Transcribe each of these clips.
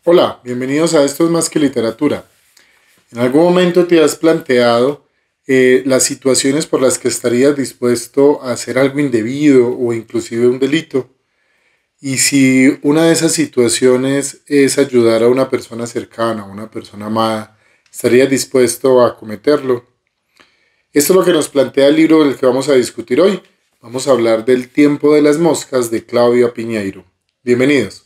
Hola, bienvenidos a Esto es más que literatura. ¿En algún momento te has planteado las situaciones por las que estarías dispuesto a hacer algo indebido o inclusive un delito? Y si una de esas situaciones es ayudar a una persona cercana, a una persona amada, ¿estarías dispuesto a cometerlo? Esto es lo que nos plantea el libro del que vamos a discutir hoy. Vamos a hablar del tiempo de las moscas de Claudia Piñeiro. Bienvenidos.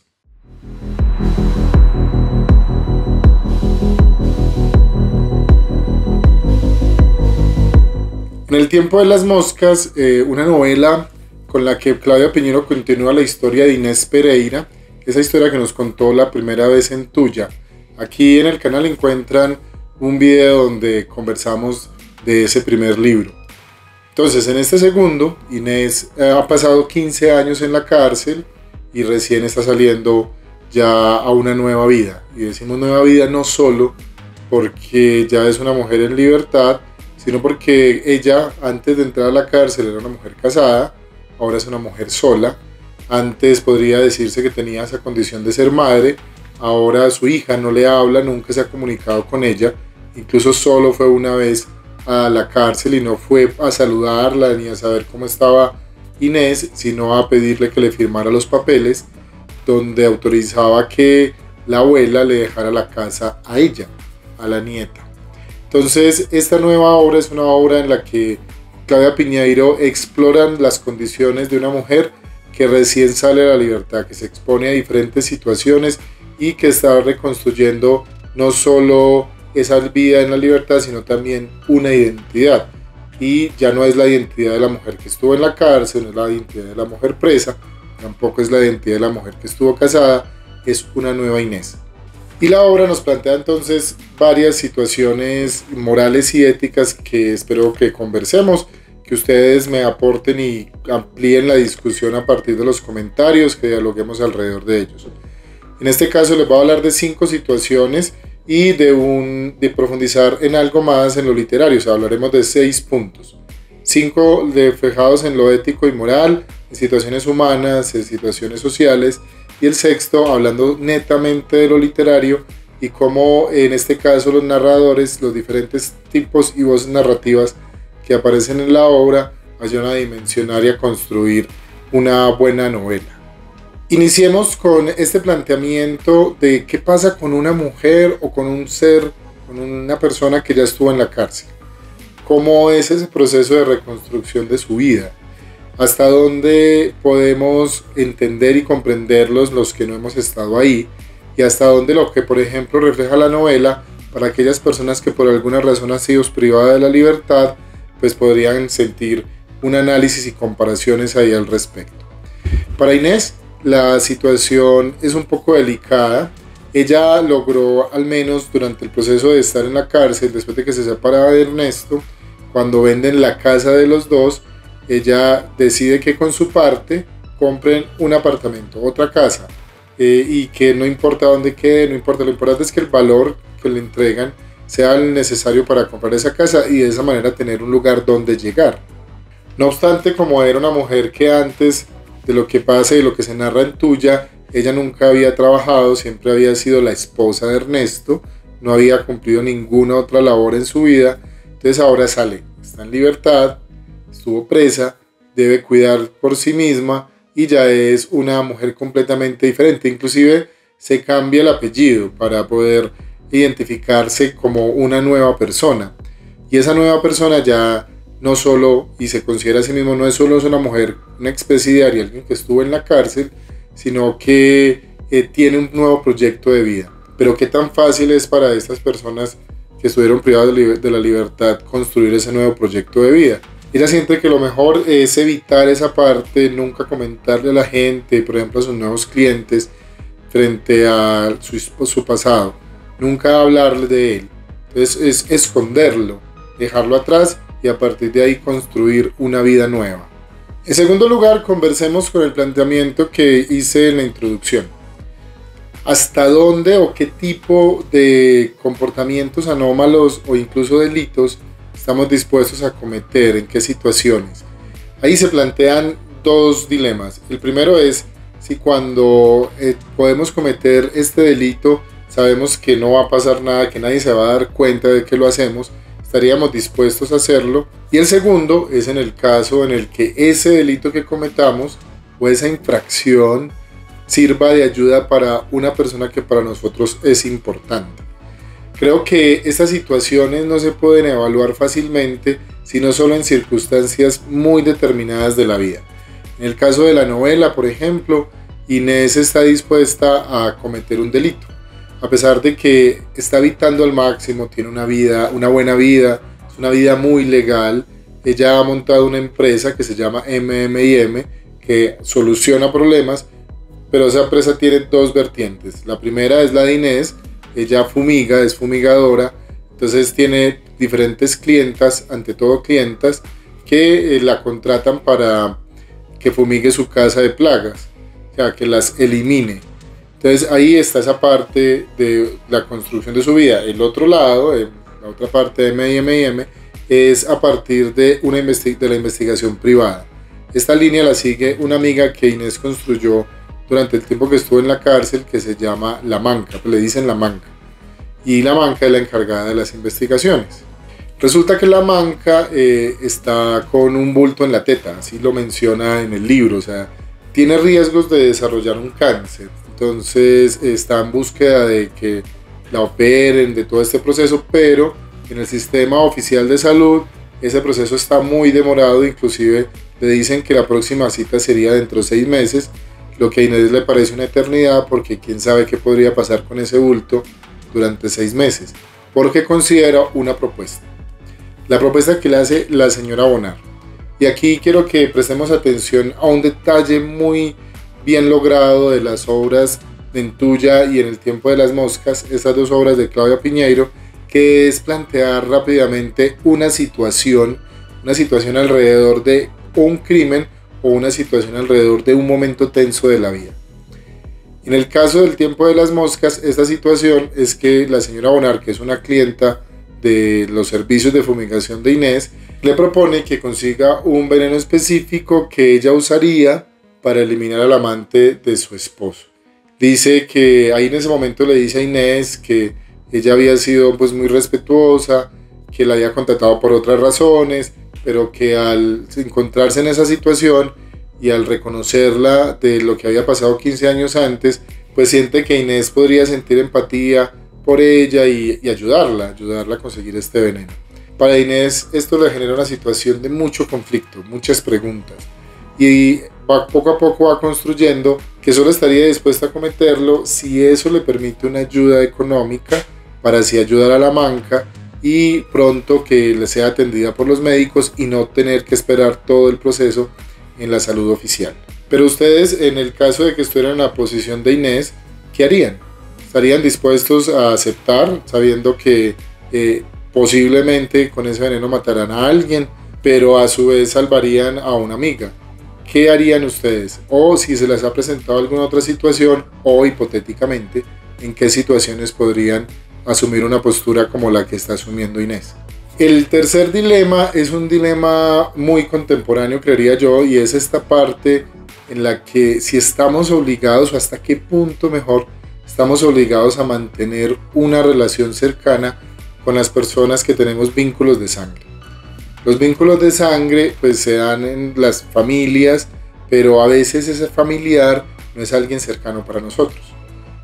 En el tiempo de las moscas, una novela con la que Claudia Piñeiro continúa la historia de Inés Pereira, esa historia que nos contó la primera vez en Tuya. Aquí en el canal encuentran un video donde conversamos de ese primer libro. Entonces, en este segundo, Inés ha pasado 15 años en la cárcel y recién está saliendo ya a una nueva vida. Y decimos nueva vida no solo porque ya es una mujer en libertad, sino porque ella, antes de entrar a la cárcel, era una mujer casada, ahora es una mujer sola. Antes podría decirse que tenía esa condición de ser madre, ahora su hija no le habla, nunca se ha comunicado con ella, incluso solo fue una vez a la cárcel y no fue a saludarla ni a saber cómo estaba Inés, sino a pedirle que le firmara los papeles donde autorizaba que la abuela le dejara la casa a ella, a la nieta. Entonces, esta nueva obra es una obra en la que Claudia Piñeiro explora las condiciones de una mujer que recién sale a la libertad, que se expone a diferentes situaciones y que está reconstruyendo no solo esa vida en la libertad, sino también una identidad. Y ya no es la identidad de la mujer que estuvo en la cárcel, no es la identidad de la mujer presa, tampoco es la identidad de la mujer que estuvo casada, es una nueva Inés. Y la obra nos plantea entonces varias situaciones morales y éticas que espero que conversemos, que ustedes me aporten y amplíen la discusión a partir de los comentarios, que dialoguemos alrededor de ellos. En este caso les voy a hablar de 5 situaciones y de profundizar en algo más en lo literario. O sea, hablaremos de 6 puntos. 5 fijados en lo ético y moral, en situaciones humanas, en situaciones sociales, y el sexto hablando netamente de lo literario y cómo en este caso los narradores, los diferentes tipos y voces narrativas que aparecen en la obra ayudan a dimensionar y a construir una buena novela. Iniciemos con este planteamiento de qué pasa con una mujer o con un ser, con una persona que ya estuvo en la cárcel. ¿Cómo es ese proceso de reconstrucción de su vida? ¿Hasta dónde podemos entender y comprenderlos los que no hemos estado ahí? Y hasta dónde lo que, por ejemplo, refleja la novela para aquellas personas que por alguna razón han sido privadas de la libertad, pues podrían sentir un análisis y comparaciones ahí al respecto. Para Inés, la situación es un poco delicada. Ella logró, al menos durante el proceso de estar en la cárcel, después de que se separaba de Ernesto, cuando venden la casa de los dos, ella decide que con su parte compren un apartamento, otra casa, y que no importa dónde quede, no importa, lo importante es que el valor que le entregan sea el necesario para comprar esa casa y de esa manera tener un lugar donde llegar. No obstante, como era una mujer que antes de lo que pasa y lo que se narra en Tuya, ella nunca había trabajado, siempre había sido la esposa de Ernesto, no había cumplido ninguna otra labor en su vida, entonces ahora sale, está en libertad, estuvo presa, debe cuidar por sí misma y ya es una mujer completamente diferente. Inclusive se cambia el apellido para poder identificarse como una nueva persona. Y esa nueva persona ya no solo, y se considera a sí mismo, no es solo una mujer, una expresidiaria, alguien que estuvo en la cárcel, sino que tiene un nuevo proyecto de vida. Pero qué tan fácil es para estas personas que estuvieron privadas de la libertad construir ese nuevo proyecto de vida. Ella siente que lo mejor es evitar esa parte, nunca comentarle a la gente, por ejemplo a sus nuevos clientes, frente a su pasado, nunca hablarle de él. Entonces es esconderlo, dejarlo atrás y a partir de ahí construir una vida nueva. En segundo lugar, conversemos con el planteamiento que hice en la introducción. ¿Hasta dónde o qué tipo de comportamientos anómalos o incluso delitos estamos dispuestos a cometer? ¿En qué situaciones? Ahí se plantean 2 dilemas. El primero es si cuando podemos cometer este delito sabemos que no va a pasar nada, que nadie se va a dar cuenta de que lo hacemos, estaríamos dispuestos a hacerlo. Y el segundo es en el caso en el que ese delito que cometamos o esa infracción sirva de ayuda para una persona que para nosotros es importante. Creo que estas situaciones no se pueden evaluar fácilmente, sino solo en circunstancias muy determinadas de la vida. En el caso de la novela, por ejemplo, Inés está dispuesta a cometer un delito. A pesar de que está evitando al máximo, tiene una buena vida, es una vida muy legal. Ella ha montado una empresa que se llama MM&M, que soluciona problemas, pero esa empresa tiene dos vertientes. La primera es la de Inés, ella fumiga, es fumigadora, entonces tiene diferentes clientas, ante todo clientas, que la contratan para que fumigue su casa de plagas, o sea, que las elimine. Entonces ahí está esa parte de la construcción de su vida. El otro lado, la otra parte de MM&M, es a partir de la investigación privada. Esta línea la sigue una amiga que Inés construyó durante el tiempo que estuvo en la cárcel, que se llama La Manca, pues le dicen La Manca. Y La Manca es la encargada de las investigaciones. Resulta que La Manca está con un bulto en la teta, así lo menciona en el libro, o sea, tiene riesgos de desarrollar un cáncer. Entonces está en búsqueda de que la operen, de todo este proceso, pero en el sistema oficial de salud ese proceso está muy demorado, inclusive le dicen que la próxima cita sería dentro de 6 meses, lo que a Inés le parece una eternidad porque quién sabe qué podría pasar con ese bulto durante 6 meses, porque considera una propuesta. La propuesta que le hace la señora Bonar. Y aquí quiero que prestemos atención a un detalle muy bien logrado de las obras de En Tuya y En el tiempo de las moscas, estas dos obras de Claudia Piñeiro, que es plantear rápidamente una situación alrededor de un crimen o una situación alrededor de un momento tenso de la vida. En el caso del tiempo de las moscas, esta situación es que la señora Bonar, que es una clienta de los servicios de fumigación de Inés, le propone que consiga un veneno específico que ella usaría para eliminar al amante de su esposo. Dice que ahí en ese momento le dice a Inés que ella había sido pues muy respetuosa, que la había contratado por otras razones, pero que al encontrarse en esa situación y al reconocerla de lo que había pasado 15 años antes, pues siente que Inés podría sentir empatía por ella y ayudarla a conseguir este veneno. Para Inés esto le genera una situación de mucho conflicto, muchas preguntas, y poco a poco va construyendo que solo estaría dispuesta a cometerlo si eso le permite una ayuda económica para así ayudar a La Manca y pronto que le sea atendida por los médicos y no tener que esperar todo el proceso en la salud oficial. Pero ustedes, en el caso de que estuvieran en la posición de Inés, ¿qué harían? ¿Estarían dispuestos a aceptar sabiendo que posiblemente con ese veneno matarán a alguien, pero a su vez salvarían a una amiga? ¿Qué harían ustedes? O si se les ha presentado alguna otra situación, o hipotéticamente, ¿en qué situaciones podrían asumir una postura como la que está asumiendo Inés? El tercer dilema es un dilema muy contemporáneo, creería yo, y es esta parte en la que si estamos obligados, o hasta qué punto mejor, estamos obligados a mantener una relación cercana con las personas que tenemos vínculos de sangre. Los vínculos de sangre pues se dan en las familias, pero a veces ese familiar no es alguien cercano para nosotros.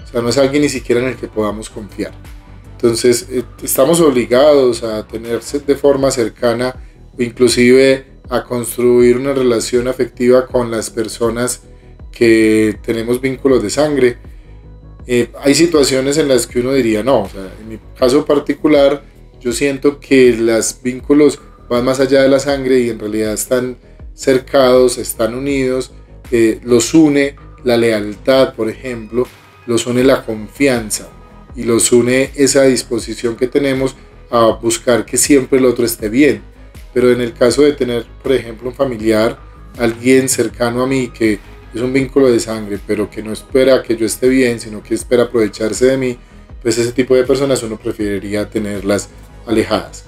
O sea, no es alguien ni siquiera en el que podamos confiar. Entonces estamos obligados a tenerse de forma cercana o inclusive a construir una relación afectiva con las personas que tenemos vínculos de sangre. Hay situaciones en las que uno diría no, o sea, en mi caso particular yo siento que los vínculos van más allá de la sangre y en realidad están cercados, están unidos, los une la lealtad, por ejemplo, los une la confianza y los une esa disposición que tenemos a buscar que siempre el otro esté bien. Pero en el caso de tener, por ejemplo, un familiar, alguien cercano a mí que es un vínculo de sangre, pero que no espera que yo esté bien, sino que espera aprovecharse de mí, pues ese tipo de personas uno preferiría tenerlas alejadas.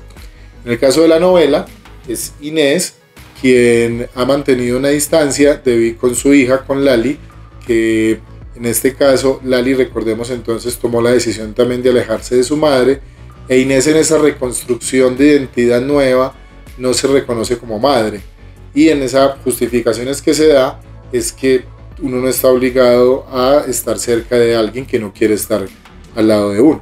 En el caso de la novela, es Inés quien ha mantenido una distancia con su hija, con Lali, que En este caso, Lali, recordemos entonces, tomó la decisión también de alejarse de su madre, e Inés en esa reconstrucción de identidad nueva no se reconoce como madre. Y en esas justificaciones que se da es que uno no está obligado a estar cerca de alguien que no quiere estar al lado de uno.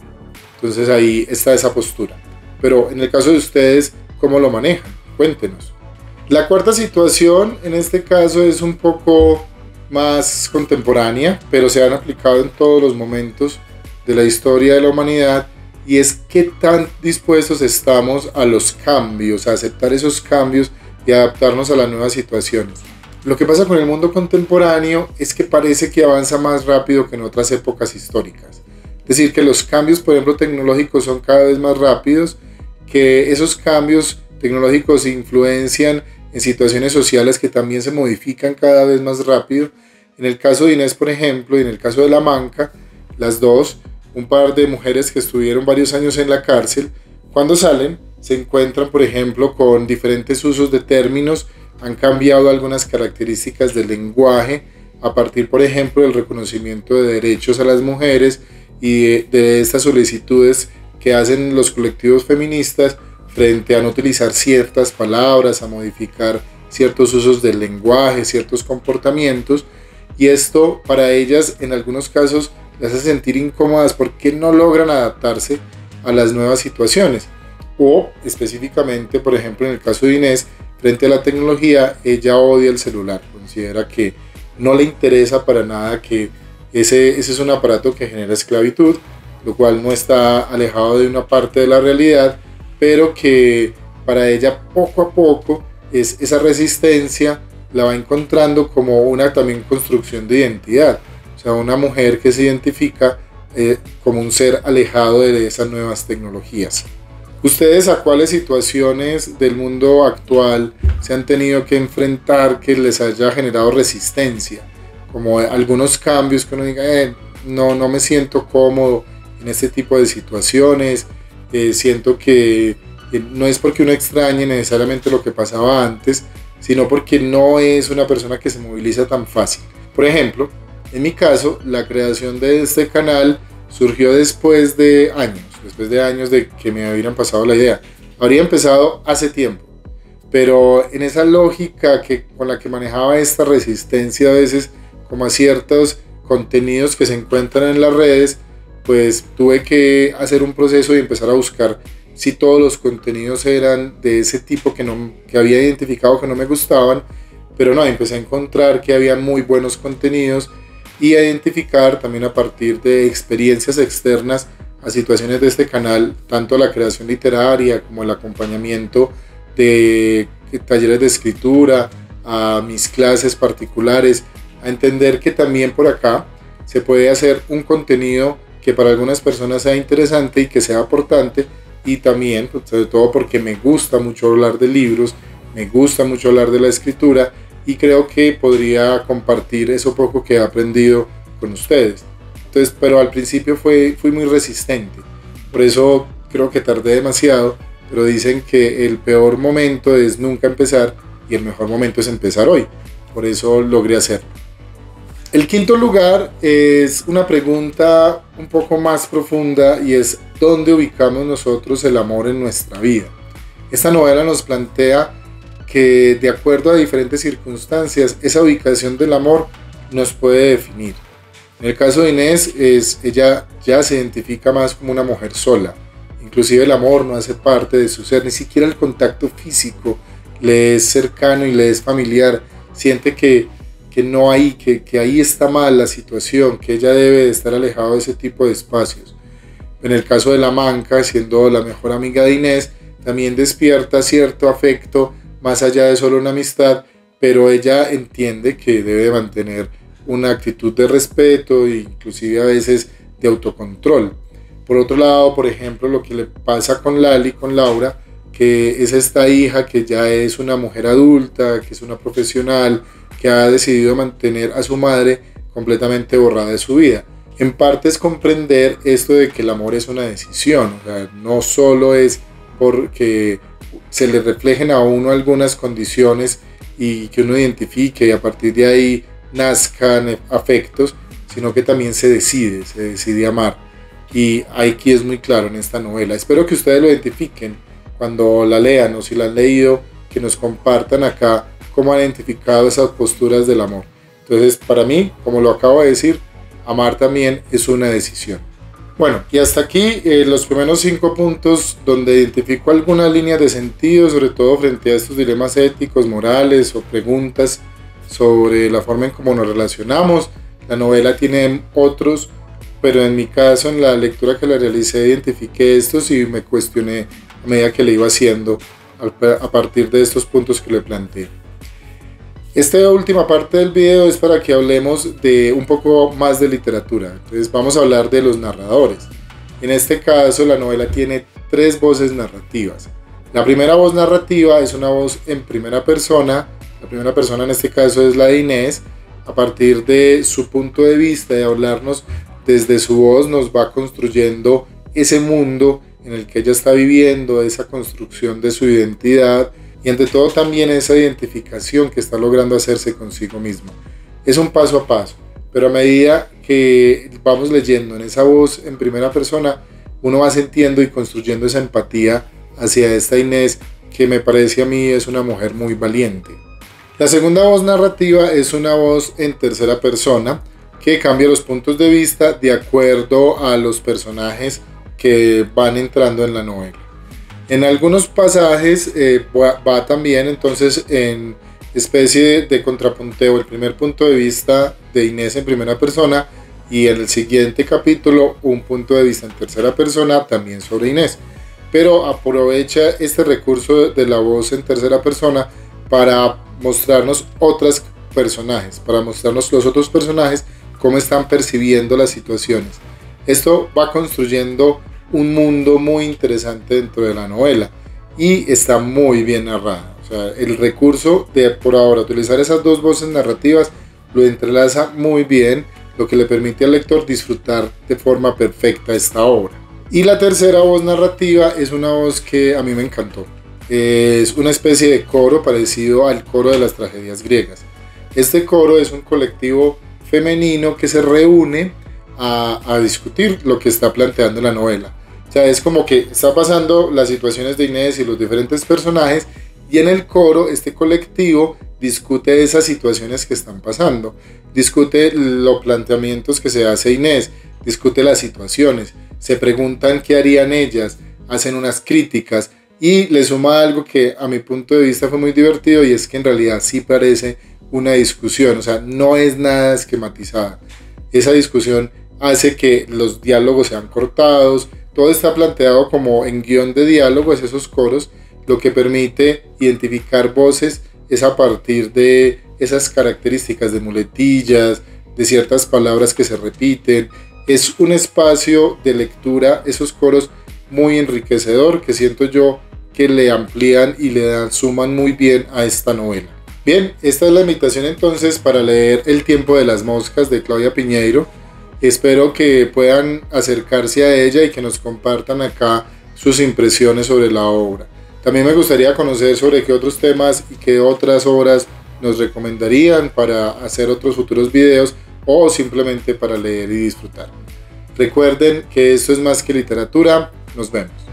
Entonces ahí está esa postura. Pero en el caso de ustedes, ¿cómo lo manejan? Cuéntenos. La cuarta situación en este caso es un poco más contemporánea, pero se han aplicado en todos los momentos de la historia de la humanidad, y es qué tan dispuestos estamos a los cambios, a aceptar esos cambios y adaptarnos a las nuevas situaciones. Lo que pasa con el mundo contemporáneo es que parece que avanza más rápido que en otras épocas históricas. Es decir, que los cambios, por ejemplo, tecnológicos son cada vez más rápidos, que esos cambios tecnológicos influencian en situaciones sociales que también se modifican cada vez más rápido. En el caso de Inés, por ejemplo, y en el caso de La Manca, las dos, un par de mujeres que estuvieron varios años en la cárcel, cuando salen se encuentran, por ejemplo, con diferentes usos de términos, han cambiado algunas características del lenguaje a partir, por ejemplo, del reconocimiento de derechos a las mujeres y de estas solicitudes que hacen los colectivos feministas frente a no utilizar ciertas palabras, a modificar ciertos usos del lenguaje, ciertos comportamientos, y esto para ellas en algunos casos las hace sentir incómodas porque no logran adaptarse a las nuevas situaciones. O específicamente, por ejemplo, en el caso de Inés, frente a la tecnología, ella odia el celular, considera que no le interesa para nada, que ese es un aparato que genera esclavitud, lo cual no está alejado de una parte de la realidad, pero que para ella poco a poco esa resistencia la va encontrando como una también construcción de identidad, o sea, una mujer que se identifica como un ser alejado de esas nuevas tecnologías. ¿Ustedes a cuáles situaciones del mundo actual se han tenido que enfrentar que les haya generado resistencia? Como algunos cambios que uno diga, no me siento cómodo en este tipo de situaciones, siento que no es porque uno extrañe necesariamente lo que pasaba antes, sino porque no es una persona que se moviliza tan fácil. Por ejemplo, en mi caso, la creación de este canal surgió después de años de que me hubieran pasado la idea. Habría empezado hace tiempo, pero en esa lógica con la que manejaba esta resistencia a veces como a ciertos contenidos que se encuentran en las redes, pues tuve que hacer un proceso y empezar a buscar si todos los contenidos eran de ese tipo que había identificado que no me gustaban, pero no, empecé a encontrar que había muy buenos contenidos y a identificar también a partir de experiencias externas a situaciones de este canal, tanto la creación literaria como el acompañamiento de talleres de escritura, a mis clases particulares, a entender que también por acá se puede hacer un contenido que para algunas personas sea interesante y que sea aportante, y también, sobre todo porque me gusta mucho hablar de libros, me gusta mucho hablar de la escritura, y creo que podría compartir eso poco que he aprendido con ustedes. Entonces, pero al principio fui muy resistente, por eso creo que tardé demasiado, pero dicen que el peor momento es nunca empezar y el mejor momento es empezar hoy, por eso logré hacerlo. El quinto lugar es una pregunta un poco más profunda y es ¿dónde ubicamos nosotros el amor en nuestra vida? Esta novela nos plantea que de acuerdo a diferentes circunstancias esa ubicación del amor nos puede definir. En el caso de Inés, ella ya se identifica más como una mujer sola, inclusive el amor no hace parte de su ser, ni siquiera el contacto físico le es cercano y le es familiar, siente que no hay, que ahí está mal la situación, que ella debe de estar alejada de ese tipo de espacios. En el caso de La Manca, siendo la mejor amiga de Inés, también despierta cierto afecto más allá de solo una amistad, pero ella entiende que debe mantener una actitud de respeto e inclusive a veces de autocontrol. Por otro lado, por ejemplo, lo que le pasa con Lali, con Laura, que es esta hija que ya es una mujer adulta, que es una profesional, que ha decidido mantener a su madre completamente borrada de su vida. En parte es comprender esto de que el amor es una decisión, o sea, no solo es porque se le reflejen a uno algunas condiciones y que uno identifique y a partir de ahí nazcan afectos, sino que también se decide amar. Y aquí es muy claro en esta novela. Espero que ustedes lo identifiquen cuando la lean, o si la han leído, que nos compartan acá cómo han identificado esas posturas del amor. Entonces, para mí, como lo acabo de decir, amar también es una decisión. Bueno, y hasta aquí los primeros 5 puntos donde identifico algunas líneas de sentido, sobre todo frente a estos dilemas éticos, morales o preguntas sobre la forma en cómo nos relacionamos. La novela tiene otros, pero en mi caso, en la lectura que la realicé, identifiqué estos y me cuestioné a medida que le iba haciendo a partir de estos puntos que le planteé. Esta última parte del video es para que hablemos de un poco más de literatura. Entonces vamos a hablar de los narradores. En este caso la novela tiene 3 voces narrativas. La primera voz narrativa es una voz en primera persona. La primera persona en este caso es la de Inés. A partir de su punto de vista, de hablarnos desde su voz, nos va construyendo ese mundo en el que ella está viviendo, esa construcción de su identidad y ante todo también esa identificación que está logrando hacerse consigo misma. Es un paso a paso, pero a medida que vamos leyendo en esa voz en primera persona, uno va sintiendo y construyendo esa empatía hacia esta Inés, que me parece a mí es una mujer muy valiente. La segunda voz narrativa es una voz en tercera persona que cambia los puntos de vista de acuerdo a los personajes que van entrando en la novela. En algunos pasajes va también entonces en especie de contrapunteo el primer punto de vista de Inés en primera persona y en el siguiente capítulo un punto de vista en tercera persona también sobre Inés, pero aprovecha este recurso de la voz en tercera persona para mostrarnos otros personajes, para mostrarnos los otros personajes cómo están percibiendo las situaciones. Esto va construyendo un mundo muy interesante dentro de la novela y está muy bien narrada. O sea, el recurso de por ahora utilizar esas 2 voces narrativas lo entrelaza muy bien, lo que le permite al lector disfrutar de forma perfecta esta obra. Y la tercera voz narrativa es una voz que a mí me encantó. Es una especie de coro parecido al coro de las tragedias griegas. Este coro es un colectivo femenino que se reúne a discutir lo que está planteando la novela. O sea, es como que está pasando las situaciones de Inés y los diferentes personajes, y en el coro este colectivo discute esas situaciones que están pasando, discute los planteamientos que se hace Inés, discute las situaciones, se preguntan qué harían ellas, hacen unas críticas y le suma algo que a mi punto de vista fue muy divertido, y es que en realidad sí parece una discusión, o sea, no es nada esquematizada. Esa discusión hace que los diálogos sean cortados, todo está planteado como en guión de diálogos, esos coros, lo que permite identificar voces es a partir de esas características de muletillas, de ciertas palabras que se repiten. Es un espacio de lectura, esos coros, muy enriquecedor, que siento yo que le amplían y suman muy bien a esta novela. Bien, esta es la invitación entonces para leer El tiempo de las moscas de Claudia Piñeiro. Espero que puedan acercarse a ella y que nos compartan acá sus impresiones sobre la obra. También me gustaría conocer sobre qué otros temas y qué otras obras nos recomendarían para hacer otros futuros videos o simplemente para leer y disfrutar. Recuerden que esto es más que literatura. Nos vemos.